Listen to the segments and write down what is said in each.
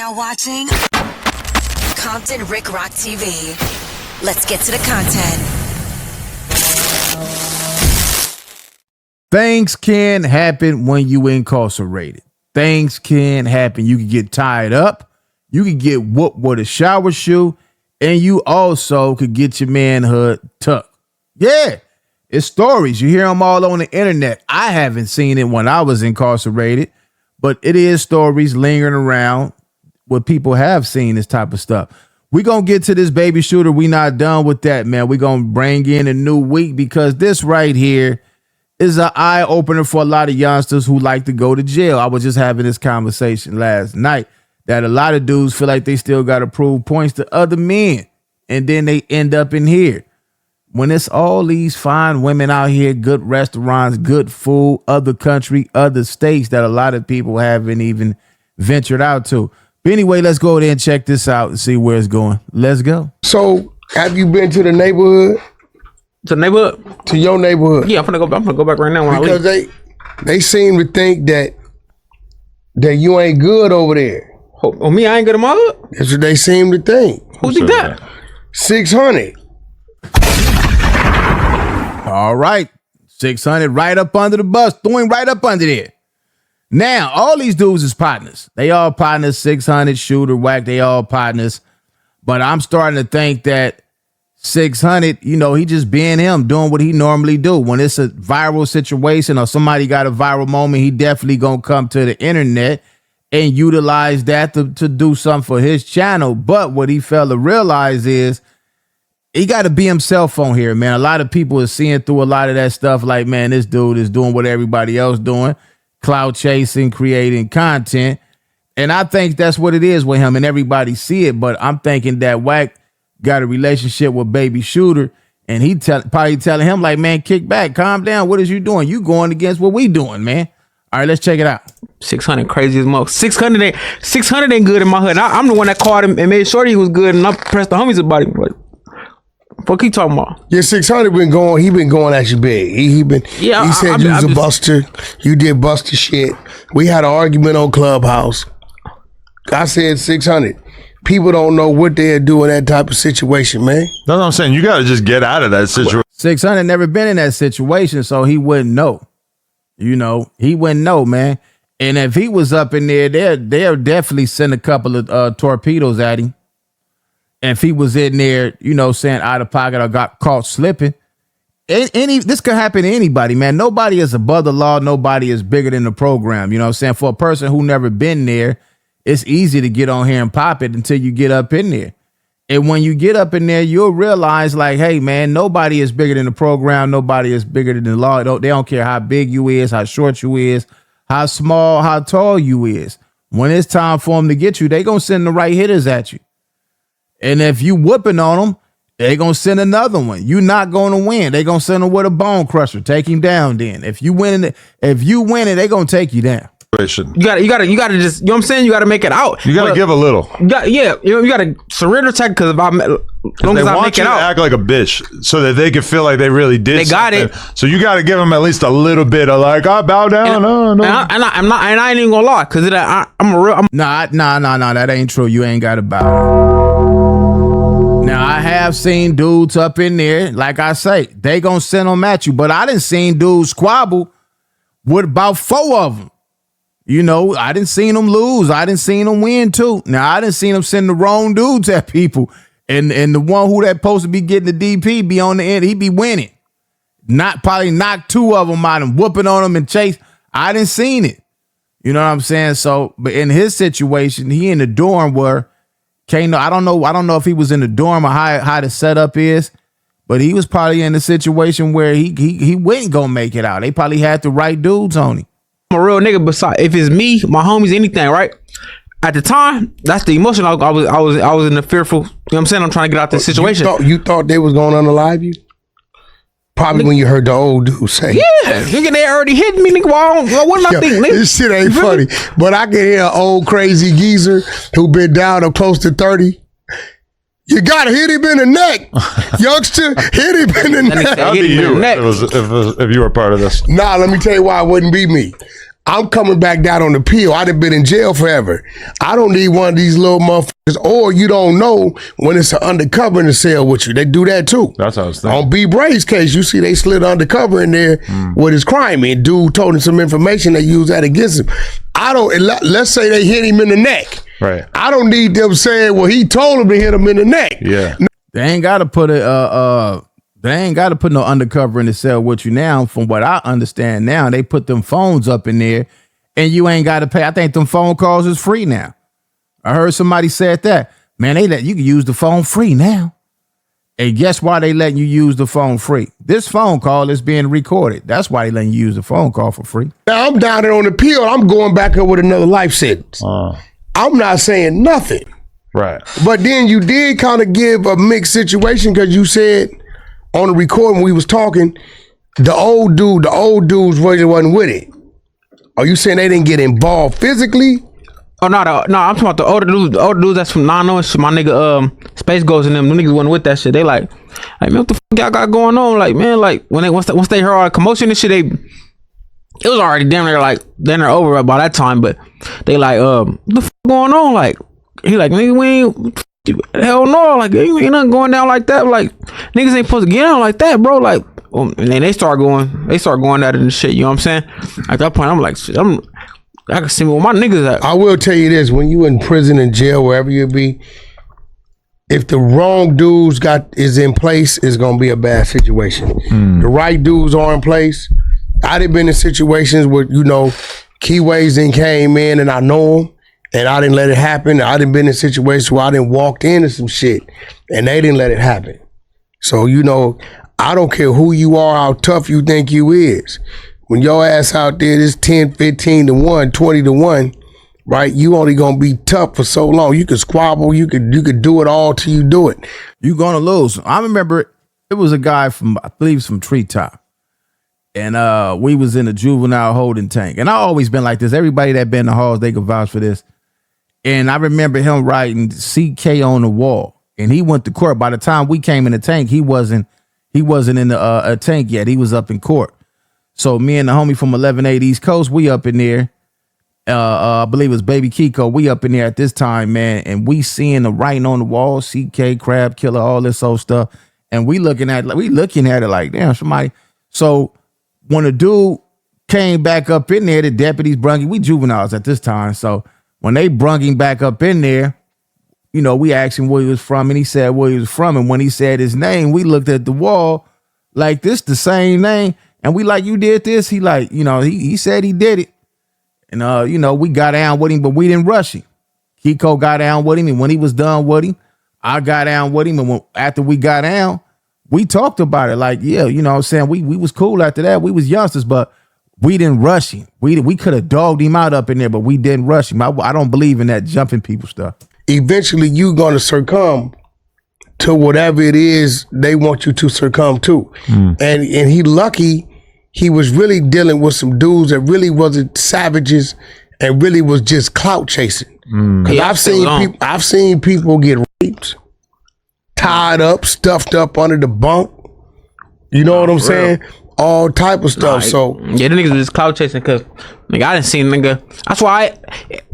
now watching Compton Rick Rock TV. Let's get to the content. Things can happen when you incarcerated. Things can happen. You can get tied up. You can get whooped with a shower shoe. And you also could get your manhood tucked. Yeah, it's stories. You hear them all on the internet. I haven't seen it when I was incarcerated, but it is stories lingering around where people have seen this type of stuff. We're going to get to this baby shooter. We not done with that, man. We're going to bring in a new week because this right here is an eye-opener for a lot of youngsters who like to go to jail. I was just having this conversation last night that a lot of dudes feel like they still got to prove points to other men, and then they end up in here. When it's all these fine women out here, good restaurants, good food, other country, other states that a lot of people haven't even ventured out to. But anyway, let's go there and check this out and see where it's going. Let's go. So, have you been to the neighborhood? To the neighborhood? To your neighborhood? Yeah, I'm gonna go back right now when because I leave. They seem to think that you ain't good over there. Oh, me? I ain't good in my hood? That's what they seem to think. Who think that? 600. All right. 600 right up under the bus. Throwing right up under there. Now, all these dudes is partners. They all partners. 600, Shooter, Whack, they all partners. But I'm starting to think that 600, he just being him, doing what he normally do. When it's a viral situation or somebody got a viral moment, he definitely gonna come to the internet and utilize that to do something for his channel. But what he failed to realize is he got to be himself on here, man. A lot of people are seeing through a lot of that stuff like, man, this dude is doing what everybody else doing, clout chasing, creating content. And I think that's what it is with him, and everybody see it. But I'm thinking that Wack got a relationship with Baby Shooter, and he probably telling him like, man, kick back, calm down. What is you doing? You going against what we doing, man. All right, let's check it out. 600 crazy as mo. 600 ain't good in my hood. I'm the one that called him and made sure he was good, and I pressed the homies about him. What he talking about? Yeah, 600 been going. He been going at you big. He said you was a buster. You did buster shit. We had an argument on Clubhouse. I said 600. People don't know what they're doing in that type of situation, man. That's what I'm saying. You got to just get out of that situation. 600 never been in that situation, so he wouldn't know. He wouldn't know, man. And if he was up in there, they'll definitely send a couple of torpedoes at him. And if he was in there, saying out of pocket or got caught slipping, this could happen to anybody, man. Nobody is above the law. Nobody is bigger than the program. You know what I'm saying? For a person who never been there, it's easy to get on here and pop it until you get up in there. And when you get up in there, you'll realize like, hey, man, nobody is bigger than the program. Nobody is bigger than the law. They don't care how big you is, how short you is, how small, how tall you is. When it's time for them to get you, they going to send the right hitters at you. And if you whooping on them, they going to send another one. You're not going to win. They going to send him with a bone crusher. Take him down then. If you win it, they going to take you down. You gotta just, you know what I'm saying? You gotta make it out. You gotta give a little. You gotta surrender tech because as long as I make it out, act like a bitch so that they can feel like they really did. They got it. So you gotta give them at least a little bit of like, I bow down. No. I ain't even gonna lie because I'm a real. Nah, that ain't true. You ain't got to bow. Now I have seen dudes up in there, like I say, they gonna send them at you, but I done seen dudes squabble with about 4 of them. I didn't seen them lose. I didn't seen them win too. Now I didn't seen them send the wrong dudes at people, and the one who that supposed to be getting the DP be on the end. He be winning. Probably knock 2 of them out and whooping on them and chase. I didn't seen it. You know what I'm saying? So, but in his situation, he in the dorm where I don't know if he was in the dorm or how the setup is, but he was probably in a situation where he wasn't gonna make it out. They probably had the right dudes on him. I'm a real nigga. Besides, if it's me, my homies, anything, right? At the time, that's the emotion. I was in the fearful. You know what I'm saying? I'm trying to get out this situation. You thought they was going to unalive you? Probably when you heard the old dude say, "Yeah, nigga, they already hit me, nigga. What did I think, nigga? This shit ain't funny." But I can hear an old crazy geezer who been down up close to 30. You gotta hit him in the neck, youngster. Hit him in the neck. That'd be you if you were part of this. Nah, let me tell you why it wouldn't be me. I'm coming back down on the pill. I'd have been in jail forever. I don't need one of these little motherfuckers. Or you don't know when it's an undercover in the cell with you. They do that too. That's what I was thinking. On B. Bray's case, you see they slid undercover in there with his crime. And dude told him some information. They used that against him. Let's say they hit him in the neck. Right. I don't need them saying, well, he told him to hit him in the neck. Yeah. They ain't got to put they ain't got to put no undercover in the cell with you now. From what I understand now, they put them phones up in there and you ain't got to pay. I think them phone calls is free now. I heard somebody said that. Man, you can use the phone free now. And guess why they letting you use the phone free? This phone call is being recorded. That's why they letting you use the phone call for free. Now I'm down there on the pill. I'm going back up with another life sentence. I'm not saying nothing. Right. But then you did kind of give a mixed situation because you said on the recording we was talking, the old dudes wasn't with it. Are you saying they didn't get involved physically? Oh no, I'm talking about the older dudes that's from 9-0. My nigga Space Ghost and them niggas wasn't with that shit. They like man, what the fuck y'all got going on? Like, man, like once they heard all the commotion and shit, it was already damn near over by that time, but they like, what the fuck going on? Like, he like, nigga, we ain't, hell no, like, ain't nothing going down like that. Like, niggas ain't supposed to get out like that, bro. Like, and then they start going at it and shit, you know what I'm saying? At that point, I'm like, shit, I can see where my niggas at. I will tell you this, when you in prison and jail, wherever you be, if the wrong dudes is in place, it's gonna be a bad situation. The right dudes are in place. I done been in situations where, Keyways then came in and I know them and I didn't let it happen. I done been in situations where I done walked into some shit and they didn't let it happen. So, I don't care who you are, how tough you think you is. When your ass out there, it's 10, 15 to 1, 20 to 1, right? You only gonna be tough for so long. You could squabble, you could do it all till you do it. You gonna lose. I remember it was a guy from, I believe it's from Treetop. And we was in a juvenile holding tank. And I always been like this. Everybody that been in the halls, they can vouch for this. And I remember him writing CK on the wall. And he went to court. By the time we came in the tank, he wasn't in the tank yet. He was up in court. So me and the homie from 1180 East Coast, we up in there. I believe it was Baby Kiko. We up in there at this time, man. And we seeing the writing on the wall, CK, Crab Killer, all this old stuff. And we looking at it like, damn, somebody. So when a dude came back up in there, the deputies brung him. We juveniles at this time. So when they brung him back up in there, we asked him where he was from, and he said where he was from. And when he said his name, we looked at the wall like, this the same name. And we like, you did this? He like, he said he did it. And, we got down with him, but we didn't rush him. Kiko got down with him. And when he was done with him, I got down with him. And after we got down, we talked about it. Like, yeah, what I'm saying? We was cool after that. We was youngsters, but we didn't rush him. We could have dogged him out up in there, but we didn't rush him. I don't believe in that jumping people stuff. Eventually, you going to succumb to whatever it is they want you to succumb to. And he lucky he was really dealing with some dudes that really wasn't savages and really was just clout chasing. Because I've seen people get raped, tied up, stuffed up under the bunk. You know what I'm saying? All type of stuff. So yeah, the niggas was just clout chasing because I didn't see nigga. That's why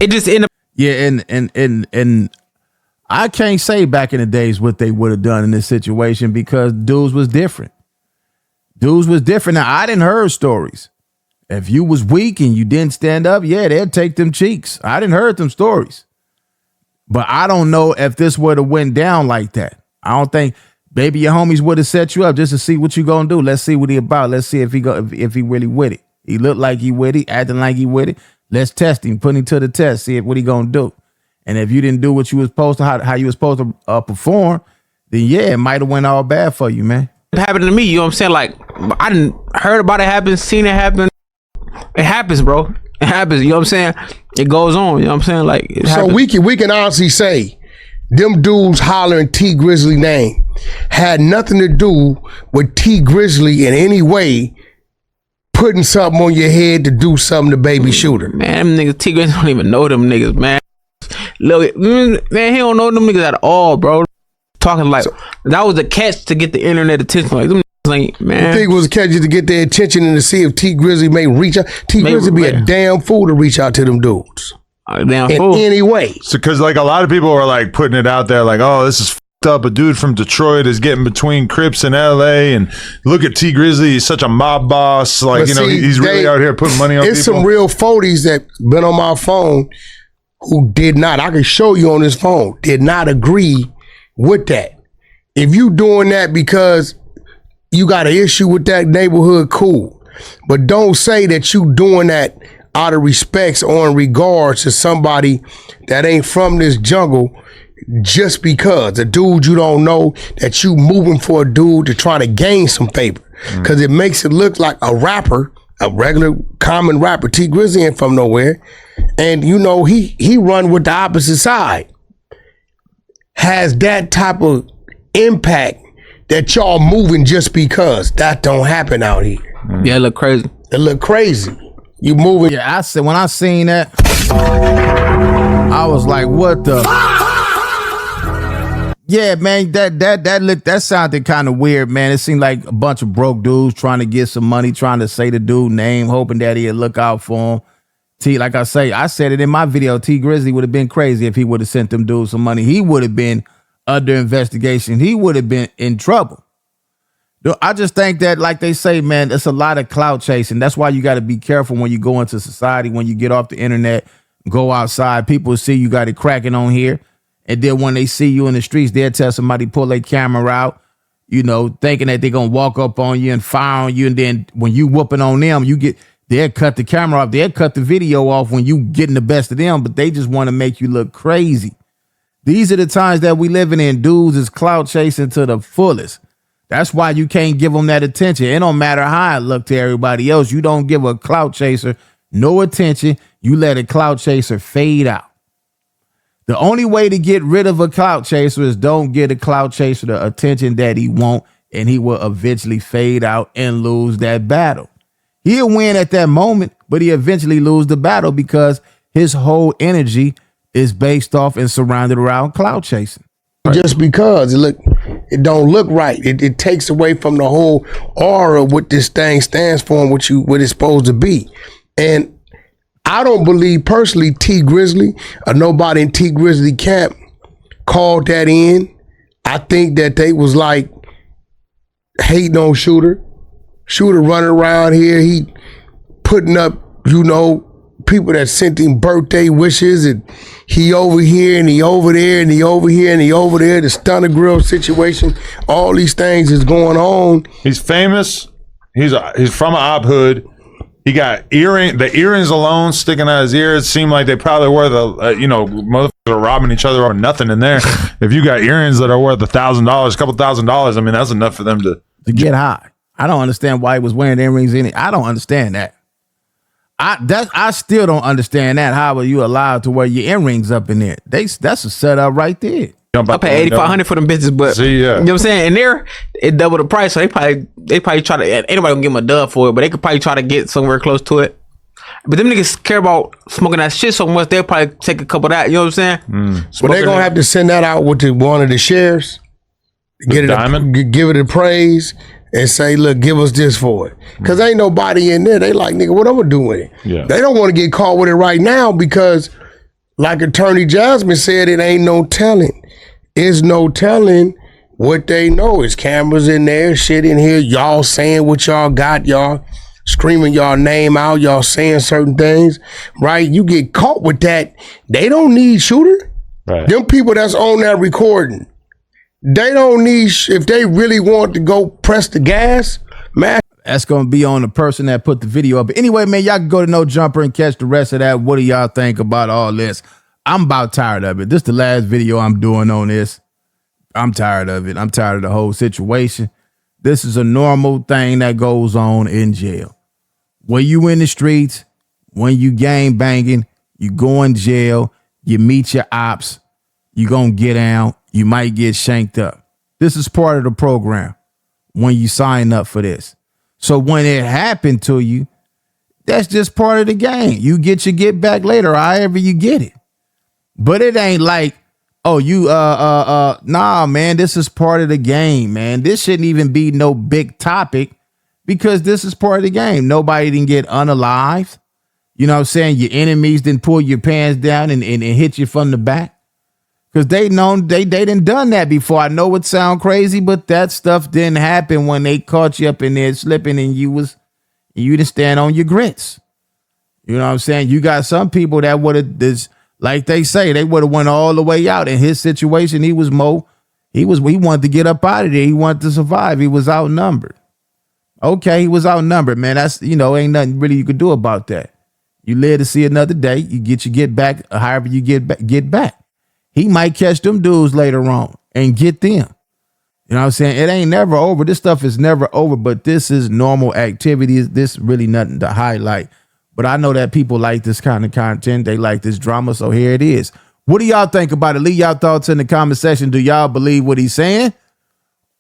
it just ended up. Yeah, and I can't say back in the days what they would have done in this situation because dudes was different. Now, I didn't heard stories. If you was weak and you didn't stand up, yeah, they'd take them cheeks. I didn't heard them stories. But I don't know if this would have went down like that. I don't think maybe your homies would have set you up just to see what you gonna do. Let's see what he about. Let's see if he really with it. He looked like he with it, acting like he with it. Let's test him, put him to the test, see what he gonna do. And if you didn't do what you was supposed to, how you was supposed to perform, then yeah, it might have went all bad for you, man. It happened to me, you know what I'm saying? Like, I didn't heard about it happen, seen it happen. It happens, bro. It happens, you know what I'm saying? It goes on, you know what I'm saying? Like, it happens. So we can honestly say them dudes hollering T Grizzly name had nothing to do with T Grizzly in any way putting something on your head to do something to Baby Shooter. Man, them niggas, T Grizzly don't even know them niggas, man. Look, man, he don't know them niggas at all, bro. Talking like that was a catch to get the internet attention. Like them Like, man, I think it was a catch to get their attention and to see if T Grizzly may reach out. T Grizzly be a damn fool to reach out to them dudes. Damn in fool. any way. So, because like a lot of people are like putting it out there, like, oh, this is fucked up. A dude from Detroit is getting between Crips and LA, and look at T Grizzly. He's such a mob boss. Like, but he's really out here putting money on people. It's some real 40s that been on my phone who did not. I can show you on this phone. Did not agree with that. If you doing that because you got an issue with that neighborhood, cool. But don't say that you doing that out of respects or in regards to somebody that ain't from this jungle just because a dude you don't know, that you moving for a dude to try to gain some favor. Because it makes it look like a rapper, a regular common rapper, T Grizzly ain't from nowhere. And you know, he run with the opposite side. Has that type of impact that y'all moving just because. That don't happen out here. Yeah, it look crazy. It look crazy. You moving. Yeah, I said when I seen that, I was like, what the? Yeah, man, that sounded kind of weird, man. It seemed like a bunch of broke dudes trying to get some money, trying to say the dude name, hoping that he'd look out for him. Like I said it in my video, T Grizzly would have been crazy if he would have sent them dudes some money. He would have been under investigation. He would have been in trouble. I just think that, like they say, man, it's a lot of clout chasing. That's why you got to be careful when you go into society, when you get off the internet, go outside. People see you got it cracking on here. And then when they see you in the streets, they'll tell somebody, pull their camera out, you know, thinking that they're going to walk up on you and fire on you. And then when you whooping on them, they'll cut the camera off. They'll cut the video off when you getting the best of them, but they just want to make you look crazy. These are the times that we living in. Dudes is clout chasing to the fullest. That's why you can't give them that attention. It don't matter how it look to everybody else. You don't give a clout chaser no attention. You let a clout chaser fade out. The only way to get rid of a clout chaser is don't get a clout chaser the attention that he want, and he will eventually fade out and lose that battle. He'll win at that moment, but he eventually lose the battle because his whole energy is based off and surrounded around clout chasing. Just because it don't look right. It takes away from the whole aura of what this thing stands for and what it's supposed to be. And I don't believe personally T Grizzly or nobody in T Grizzly camp called that in. I think that they was like hating on Shooter. Shooter running around here, he putting up, you know, people that sent him birthday wishes, and he over here and he over there and he over here and he over there. The Stunner Grill situation, all these things is going on. He's famous. He's from a op hood. He got the earrings alone sticking out his ears. Seem like they probably were motherfuckers are robbing each other over nothing in there. If you got earrings that are worth $1,000, a couple $1,000, I mean, that's enough for them to get high. I don't understand why he was wearing earrings in it. I don't understand that. I still don't understand that. How are you allowed to wear your earrings up in there? That's a setup right there. I pay $8,500 for them bitches, but you know what I'm saying? And there, it double the price. So they probably try to. Ain't nobody gonna give them a dub for it, but they could probably try to get somewhere close to it. But them niggas care about smoking that shit so much, they'll probably take a couple of that. You know what I'm saying? But they gonna have to send that out with one of the shares, give it a praise, and say, look, give us this for it. Because ain't nobody in there. They like, nigga, what I'm going to do with it? Yeah. They don't want to get caught with it right now because, like Attorney Jasmine said, it ain't no telling. It's no telling what they know. It's cameras in there, shit in here. Y'all saying what y'all got. Y'all screaming y'all name out. Y'all saying certain things, right? You get caught with that. They don't need Shooter. Right. Them people that's on that recording, they don't need, if they really want to go press the gas, man. That's going to be on the person that put the video up. But anyway, man, y'all can go to No Jumper and catch the rest of that. What do y'all think about all this? I'm about tired of it. This is the last video I'm doing on this. I'm tired of it. I'm tired of the whole situation. This is a normal thing that goes on in jail. When you in the streets, when you gang banging, you go in jail, you meet your ops, you going to get down. You might get shanked up. This is part of the program when you sign up for this. So when it happened to you, that's just part of the game. You get your get back later, however you get it. But it ain't like Oh, you nah, man, this is part of the game, man. This shouldn't even be no big topic because this is part of the game. Nobody didn't get unalived. You know what I'm saying? Your enemies didn't pull your pants down and hit you from the back. Because they didn't done that before. I know it sound crazy, but that stuff didn't happen when they caught you up in there slipping and you didn't stand on your grits. You know what I'm saying? You got some people that would have this. Like they say, they would have went all the way out. In his situation, he wanted to get up out of there. He wanted to survive. He was outnumbered. Okay, he was outnumbered, man. That's, ain't nothing really you could do about that. You live to see another day. You get back, however you get back. He might catch them dudes later on and get them. You know what I'm saying? It ain't never over. This stuff is never over, but this is normal activity. This really nothing to highlight. But I know that people like this kind of content. They like this drama. So here it is. What do y'all think about it? Leave y'all thoughts in the comment section. Do y'all believe what he's saying?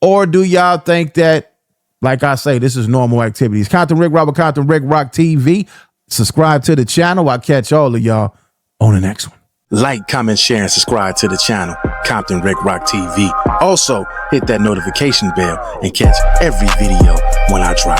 Or do y'all think that, like I say, this is normal activities? Compton Rick Rock with Compton Rick Rock TV. Subscribe to the channel. I'll catch all of y'all on the next one. Like, comment, share, and subscribe to the channel, Compton Rick Rock TV. Also, hit that notification bell and catch every video when I drop.